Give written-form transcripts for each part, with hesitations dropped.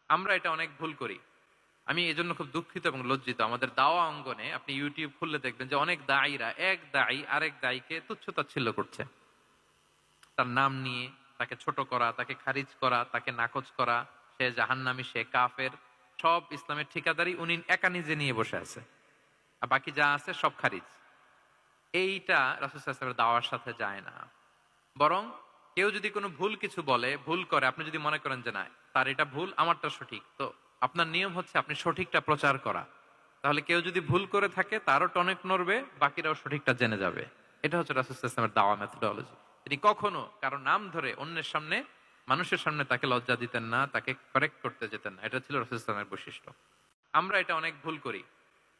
আমরা এটা অনেক ভুল করি। আমি এজন্য খুব দুঃখিত এবং লজ্জিত। আমাদের দাওয়া অঙ্গনে আপনি ইউটিউব খুললে দেখবেন যে অনেক দায়ীরা এক দায়ী আরেক দায়ীকে তুচ্ছ-তাচ্ছিল্য করছে। তার নাম নিয়ে তাকে ছোট করা, তাকে খারিজ করা, তাকে নাকচ করা, সে জাহান্নামী, সে কাফের। সব ইসলামের ঠিকাদারি উনি একা নিজে নিয়ে বসে আছে। আর বাকি যা আছে সব খারিজ। এইটা রাসূল সাল্লাল্লাহু আলাইহি ওয়াসাল্লামের দাওয়ার সাথে যায় না। বরং কেউ যদি কোনো ভুল কিছু বলে, ভুল করে, আপনি যদি মনে করেন যে না তার এটা ভুল, আমারটা সঠিক, তো আপনার নিয়ম হচ্ছে আপনি সঠিকটা প্রচার করা। তাহলে কেউ যদি ভুল করে থাকে তারও টনক নড়বে, বাকিরাও সঠিকটা জেনে যাবে। এটা হচ্ছে রাসূল সাল্লাল্লাহু আলাইহি ওয়াসাল্লামের দাওয়া মেথোডোলজি। তিনি কখনো কারো নাম ধরে অন্যের সামনে, মানুষের সামনে তাকে লজ্জা দিতেন না, তাকে কারেক্ট করতে যেতেন না। এটা ছিল রাসূল সাল্লাল্লাহু আলাইহি ওয়াসাল্লামের বৈশিষ্ট্য। আমরা এটা অনেক ভুল করি।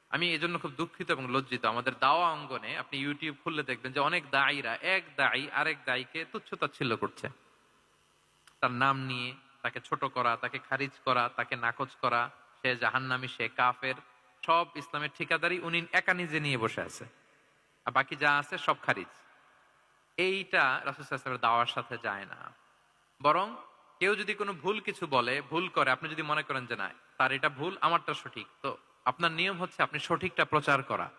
আমি এজন্য খুব দুঃখিত এবং লজ্জিত। আমাদের দাওয়া অঙ্গনে আপনি ইউটিউব খুললে দেখবেন যে অনেক দায়ীরা এক দায়ী আরেক দায়ীকে তুচ্ছ-তাচ্ছিল্য করছে। তার নাম নিয়ে তাকে ছোট করা, তাকে খারিজ করা, তাকে নাকচ করা, সে জাহান্নামী, সে কাফের। সব ইসলামের ঠিকাদারি উনি একা নিজে নিয়ে বসে আছে। আর বাকি যা আছে সব খারিজ। এইটা রাসূল সাল্লাল্লাহু আলাইহি ওয়াসাল্লামের দাওয়ার সাথে যায় না। বরং কেউ যদি কোনো ভুল কিছু বলে, ভুল করে, আপনি যদি মনে করেন যে না তার এটা ভুল, আমারটা সঠিক, তো আপনার নিয়ম হচ্ছে আপনি সঠিকটা প্রচার করা।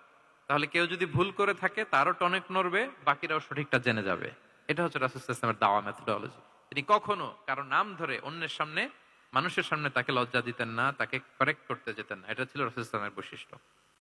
তাহলে কেউ যদি ভুল করে থাকে তারও টনক নড়বে, বাকিরাও সঠিকটা জেনে যাবে। এটা হচ্ছে রাসূল সাল্লাল্লাহু আলাইহি ওয়াসাল্লামের দাওয়া মেথোডোলজি। তিনি কখনো কারো নাম ধরে অন্যের সামনে, মানুষের সামনে তাকে লজ্জা দিতেন না, তাকে কারেক্ট করতে যেতেন না। এটা ছিল রাসূল সাল্লাল্লাহু আলাইহি ওয়াসাল্লামের বৈশিষ্ট্য।